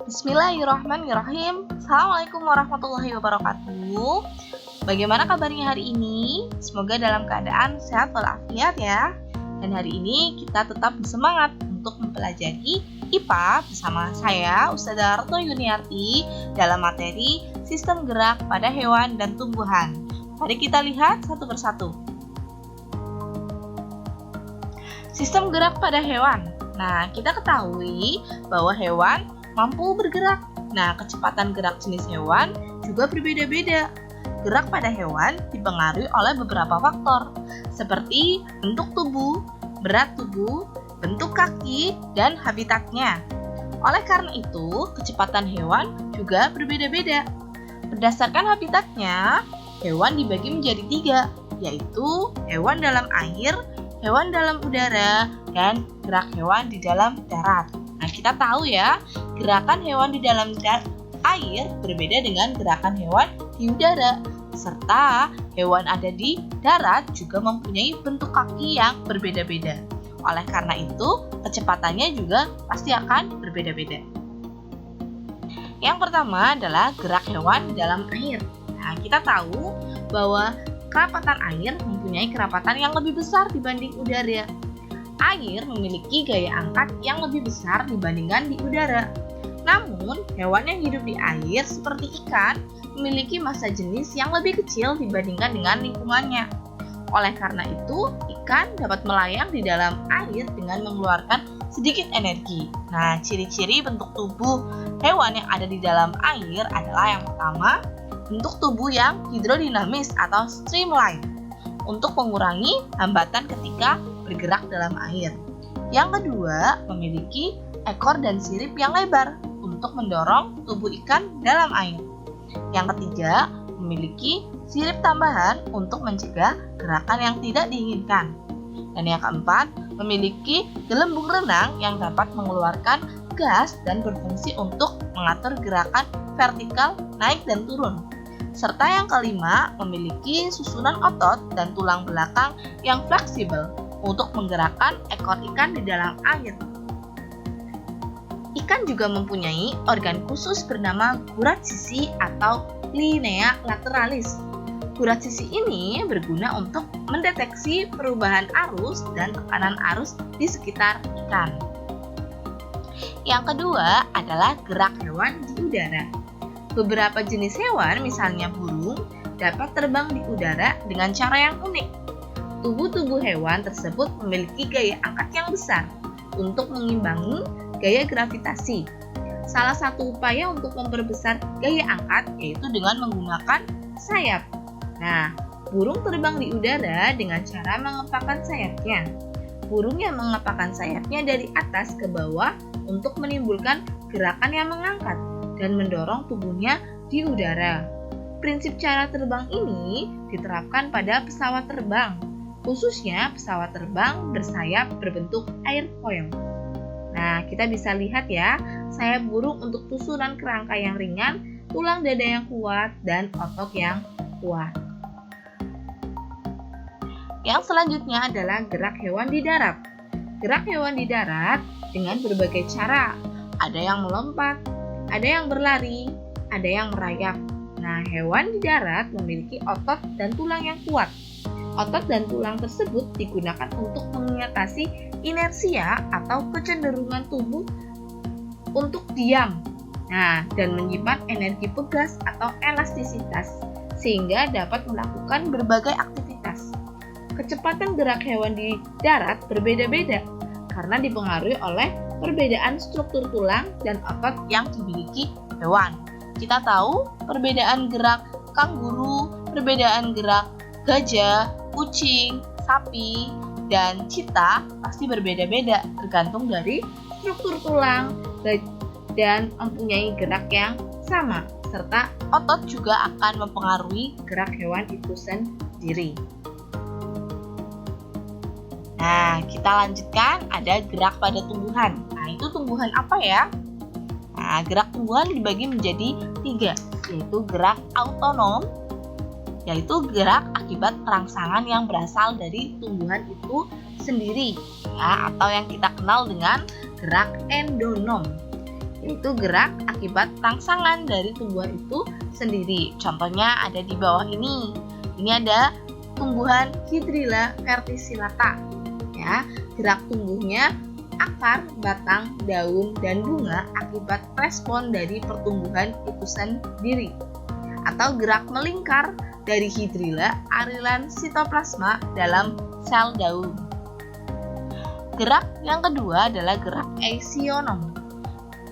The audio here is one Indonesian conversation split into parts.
Bismillahirrahmanirrahim. Assalamualaikum warahmatullahi wabarakatuh. Bagaimana kabarnya hari ini? Semoga dalam keadaan sehat walafiat ya. Dan hari ini kita tetap bersemangat untuk mempelajari IPA bersama saya Ustazah Retno Yuniarti dalam materi Sistem Gerak pada Hewan dan Tumbuhan. Mari kita lihat satu persatu. Sistem gerak pada hewan. Nah, kita ketahui bahwa hewan mampu bergerak. Nah, kecepatan gerak jenis hewan juga berbeda-beda. Gerak pada hewan dipengaruhi oleh beberapa faktor, seperti bentuk tubuh, berat tubuh, bentuk kaki, dan habitatnya. Oleh karena itu, kecepatan hewan juga berbeda-beda. Berdasarkan habitatnya, hewan dibagi menjadi 3, yaitu hewan dalam air, hewan dalam udara, dan gerak hewan di dalam darat. Nah, kita tahu ya, gerakan hewan di dalam air berbeda dengan gerakan hewan di udara. Serta hewan ada di darat juga mempunyai bentuk kaki yang berbeda-beda. Oleh karena itu, kecepatannya juga pasti akan berbeda-beda. Yang pertama adalah gerak hewan di dalam air. Nah, kita tahu bahwa kerapatan air mempunyai kerapatan yang lebih besar dibanding udara. Air memiliki gaya angkat yang lebih besar dibandingkan di udara. Namun, hewan yang hidup di air seperti ikan memiliki massa jenis yang lebih kecil dibandingkan dengan lingkungannya. Oleh karena itu, ikan dapat melayang di dalam air dengan mengeluarkan sedikit energi. Nah, ciri-ciri bentuk tubuh hewan yang ada di dalam air adalah yang pertama, bentuk tubuh yang hidrodinamis atau streamline untuk mengurangi hambatan ketika bergerak dalam air. Yang kedua, memiliki ekor dan sirip yang lebar untuk mendorong tubuh ikan dalam air. Yang ketiga, memiliki sirip tambahan untuk mencegah gerakan yang tidak diinginkan. Dan yang keempat, memiliki gelembung renang yang dapat mengeluarkan gas dan berfungsi untuk mengatur gerakan vertikal naik dan turun. Serta yang kelima, memiliki susunan otot dan tulang belakang yang fleksibel untuk menggerakkan ekor ikan di dalam air. Ikan juga mempunyai organ khusus bernama gurat sisi atau linea lateralis. Gurat sisi ini berguna untuk mendeteksi perubahan arus dan tekanan arus di sekitar ikan. Yang kedua adalah gerak hewan di udara. Beberapa jenis hewan, misalnya burung, dapat terbang di udara dengan cara yang unik. Tubuh-tubuh hewan tersebut memiliki gaya angkat yang besar untuk mengimbangi gaya gravitasi. Salah satu upaya untuk memperbesar gaya angkat yaitu dengan menggunakan sayap. Nah, burung terbang di udara dengan cara mengepakkan sayapnya. Burung yang mengepakkan sayapnya dari atas ke bawah untuk menimbulkan gerakan yang mengangkat dan mendorong tubuhnya di udara. Prinsip cara terbang ini diterapkan pada pesawat terbang, khususnya pesawat terbang bersayap berbentuk airfoil. Nah, kita bisa lihat ya, sayap burung untuk susunan kerangka yang ringan, tulang dada yang kuat, dan otot yang kuat. Yang selanjutnya adalah gerak hewan di darat. Gerak hewan di darat dengan berbagai cara. Ada yang melompat, ada yang berlari, ada yang merayap. Nah, hewan di darat memiliki otot dan tulang yang kuat. Otot dan tulang tersebut digunakan untuk mengatasi inersia atau kecenderungan tubuh untuk diam. Nah, dan menyimpan energi pegas atau elastisitas sehingga dapat melakukan berbagai aktivitas. Kecepatan gerak hewan di darat berbeda-beda karena dipengaruhi oleh perbedaan struktur tulang dan otot yang dimiliki hewan. Kita tahu perbedaan gerak kanguru, perbedaan gerak gajah, kucing, sapi, dan cheetah pasti berbeda-beda tergantung dari struktur tulang dan mempunyai gerak yang sama, serta otot juga akan mempengaruhi gerak hewan itu sendiri. Nah, kita lanjutkan ada gerak pada tumbuhan. Nah, itu tumbuhan apa ya? Nah, gerak tumbuhan dibagi menjadi 3, yaitu gerak autonom, yaitu gerak akibat perangsangan yang berasal dari tumbuhan itu sendiri, ya, atau yang kita kenal dengan gerak endonom. yaitu gerak akibat rangsangan dari tumbuhan itu sendiri. Contohnya ada di bawah ini. Ini ada tumbuhan Hydrilla verticillata. Ya, gerak tumbuhnya akar, batang, daun, dan bunga akibat respon dari pertumbuhan itu sendiri. Atau gerak melingkar dari Hydrilla arilan sitoplasma dalam sel daun. Gerak yang kedua adalah gerak aesionom,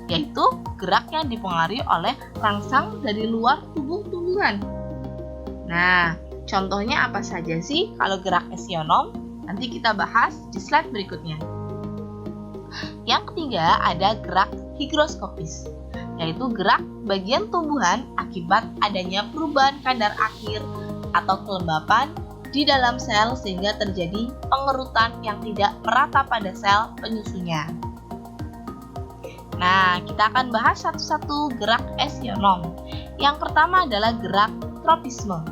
yaitu gerak yang dipengaruhi oleh rangsang dari luar tubuh tumbuhan. Nah, contohnya apa saja sih kalau gerak aesionom? Nanti kita bahas di slide berikutnya. Yang ketiga ada gerak higroskopis, yaitu gerak bagian tumbuhan akibat adanya perubahan kadar akhir atau kelembapan di dalam sel sehingga terjadi pengerutan yang tidak merata pada sel penyusunnya. Nah, kita akan bahas satu-satu gerak aesionom. Yang pertama adalah gerak tropisme,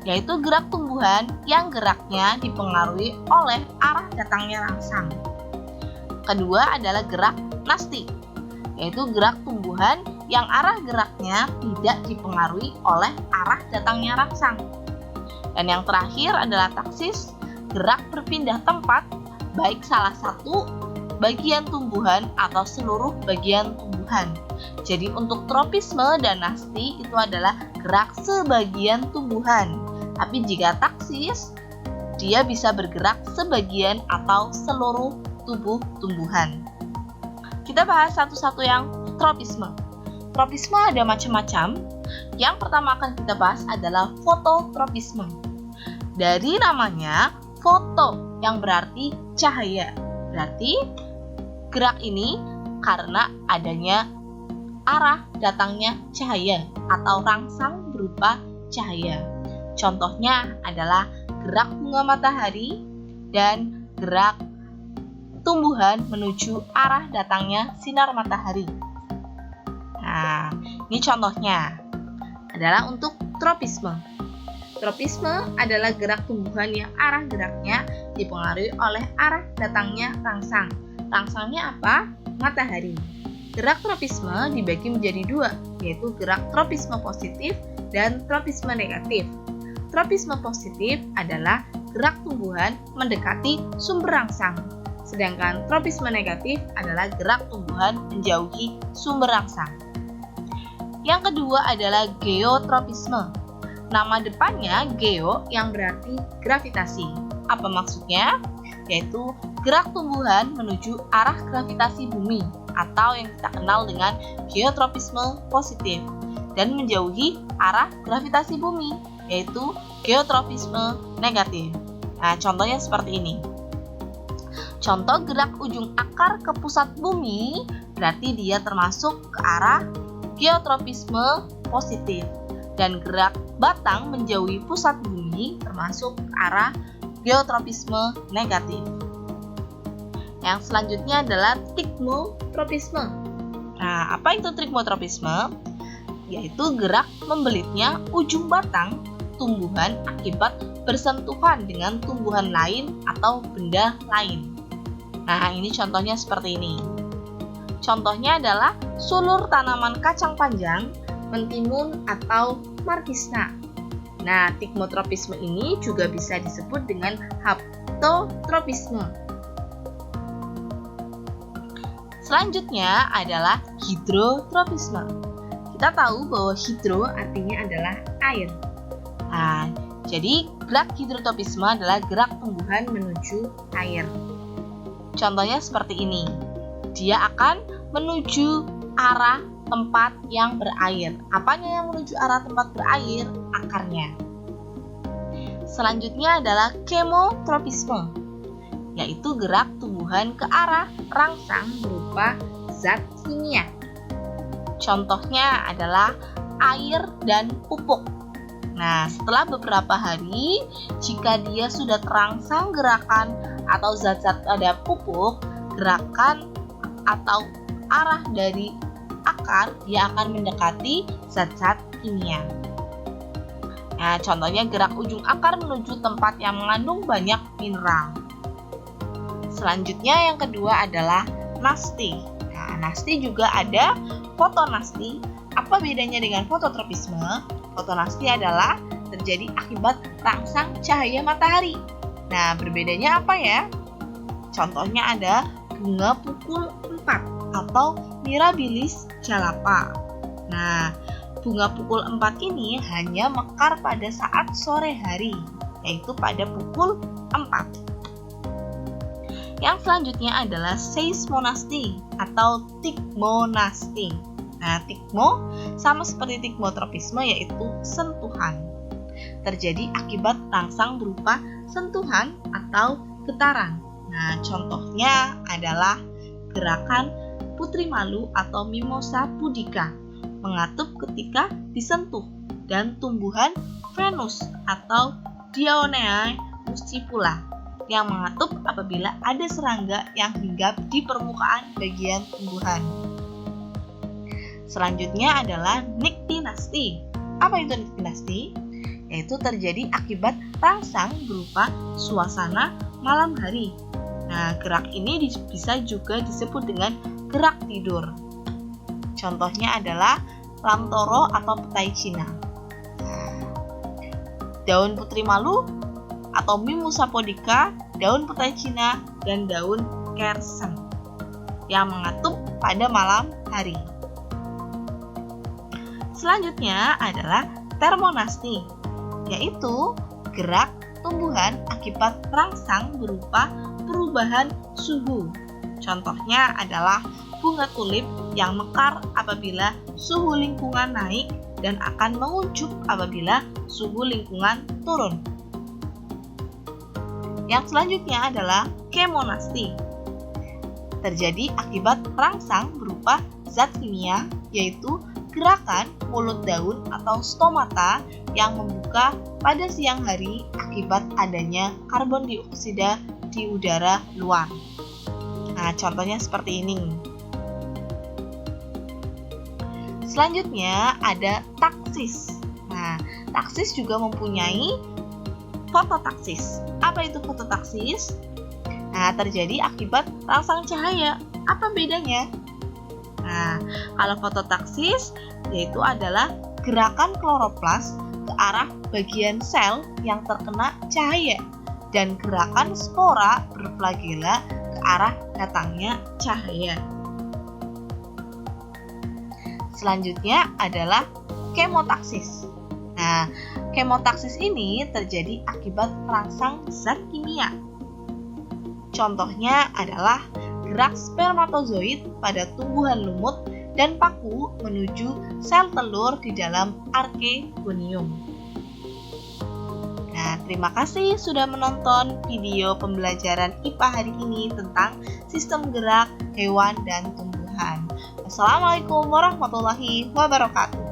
yaitu gerak tumbuhan yang geraknya dipengaruhi oleh arah datangnya rangsang. Kedua adalah gerak nastik, yaitu gerak tumbuhan yang arah geraknya tidak dipengaruhi oleh arah datangnya rangsang. Dan yang terakhir adalah taksis, gerak berpindah tempat, baik salah satu bagian tumbuhan atau seluruh bagian tumbuhan. Jadi untuk tropisme dan nasti itu adalah gerak sebagian tumbuhan. Tapi jika taksis, dia bisa bergerak sebagian atau seluruh tubuh tumbuhan. Kita bahas satu-satu yang tropisme. Tropisme ada macam-macam. Yang pertama akan kita bahas adalah fototropisme. Dari namanya, foto yang berarti cahaya. Berarti gerak ini karena adanya arah datangnya cahaya atau rangsang berupa cahaya. Contohnya adalah gerak bunga matahari dan gerak tumbuhan menuju arah datangnya sinar matahari. Nah, ini contohnya adalah untuk tropisme. Tropisme adalah gerak tumbuhan yang arah geraknya dipengaruhi oleh arah datangnya rangsang. Rangsangnya apa? Matahari. Gerak tropisme dibagi menjadi dua, yaitu gerak tropisme positif dan tropisme negatif. Tropisme positif adalah gerak tumbuhan mendekati sumber rangsang, sedangkan tropisme negatif adalah gerak tumbuhan menjauhi sumber rangsang. Yang kedua adalah geotropisme. Nama depannya geo yang berarti gravitasi. Apa maksudnya? Yaitu gerak tumbuhan menuju arah gravitasi bumi atau yang kita kenal dengan geotropisme positif dan menjauhi arah gravitasi bumi, yaitu geotropisme negatif. Nah, contohnya seperti ini. Contoh gerak ujung akar ke pusat bumi berarti dia termasuk ke arah geotropisme positif, dan gerak batang menjauhi pusat bumi termasuk ke arah geotropisme negatif. Yang selanjutnya adalah trigonotropisme. Nah, apa itu trigonotropisme? Yaitu gerak membelitnya ujung batang tumbuhan akibat bersentuhan dengan tumbuhan lain atau benda lain. Nah, ini contohnya seperti ini. Contohnya adalah sulur tanaman kacang panjang, mentimun atau markisna. Nah, trigonotropisme ini juga bisa disebut dengan haptotropisme. Selanjutnya adalah hidrotropisme. Kita tahu bahwa hidro artinya adalah air. Nah, jadi gerak hidrotropisme adalah gerak tumbuhan menuju air. Contohnya seperti ini. Dia akan menuju arah tempat yang berair. Apanya yang menuju arah tempat berair? Akarnya. Selanjutnya adalah kemotropisme, yaitu gerak tumbuhan ke arah rangsang berupa zat kimia. Contohnya adalah air dan pupuk. Nah, setelah beberapa hari, jika dia sudah terangsang gerakan atau zat-zat pada pupuk, gerakan atau arah dari akar, dia akan mendekati zat-zat kimia. Nah, contohnya gerak ujung akar menuju tempat yang mengandung banyak mineral. Selanjutnya yang kedua adalah nasti. Nah, Nah, nasti juga ada fotonasti. Apa bedanya dengan fototropisme? Fotonasti adalah terjadi akibat rangsang cahaya matahari. Nah, berbedanya apa ya? Contohnya ada bunga pukul 4 atau Mirabilis jalapa. Nah, bunga pukul 4 ini hanya mekar pada saat sore hari, yaitu pada pukul 4. Yang selanjutnya adalah seismonasti atau tikmonasti. Nah, tikmo sama seperti tikmotropisme, yaitu sentuhan. Terjadi akibat rangsang berupa sentuhan atau getaran. Nah, contohnya adalah gerakan Putri Malu atau Mimosa pudica, mengatup ketika disentuh, dan tumbuhan Venus atau Dionaea muscipula yang mengatup apabila ada serangga yang hinggap di permukaan bagian tumbuhan. Selanjutnya adalah niktinasti. Apa itu niktinasti? Yaitu terjadi akibat rangsang berupa suasana malam hari. Nah, gerak ini bisa juga disebut dengan gerak tidur. Contohnya adalah lamtoro atau petai Cina. Daun putri malu atau Mimosa pudica, daun petai Cina, dan daun kersen yang mengatup pada malam hari. Selanjutnya adalah termonasti, yaitu gerak tumbuhan akibat rangsang berupa perubahan suhu. Contohnya adalah bunga tulip yang mekar apabila suhu lingkungan naik dan akan menguncup apabila suhu lingkungan turun. Yang selanjutnya adalah kemonasti. Terjadi akibat rangsang berupa zat kimia, yaitu gerakan mulut daun atau stomata yang membuka pada siang hari akibat adanya karbon dioksida di udara luar. Nah, contohnya seperti ini. Selanjutnya ada taksis. Nah, taksis juga mempunyai fototaksis. Apa itu fototaksis? Nah, terjadi akibat rangsang cahaya. Apa bedanya? Nah, kalau fototaksis yaitu adalah gerakan kloroplas ke arah bagian sel yang terkena cahaya dan gerakan spora berflagela ke arah datangnya cahaya. Selanjutnya adalah kemotaksis. Nah, kemotaksis ini terjadi akibat rangsang zat kimia. Contohnya adalah gerak spermatozoid pada tumbuhan lumut dan paku menuju sel telur di dalam archegonium. Nah, terima kasih sudah menonton video pembelajaran IPA hari ini tentang sistem gerak hewan dan tumbuhan. Wassalamualaikum warahmatullahi wabarakatuh.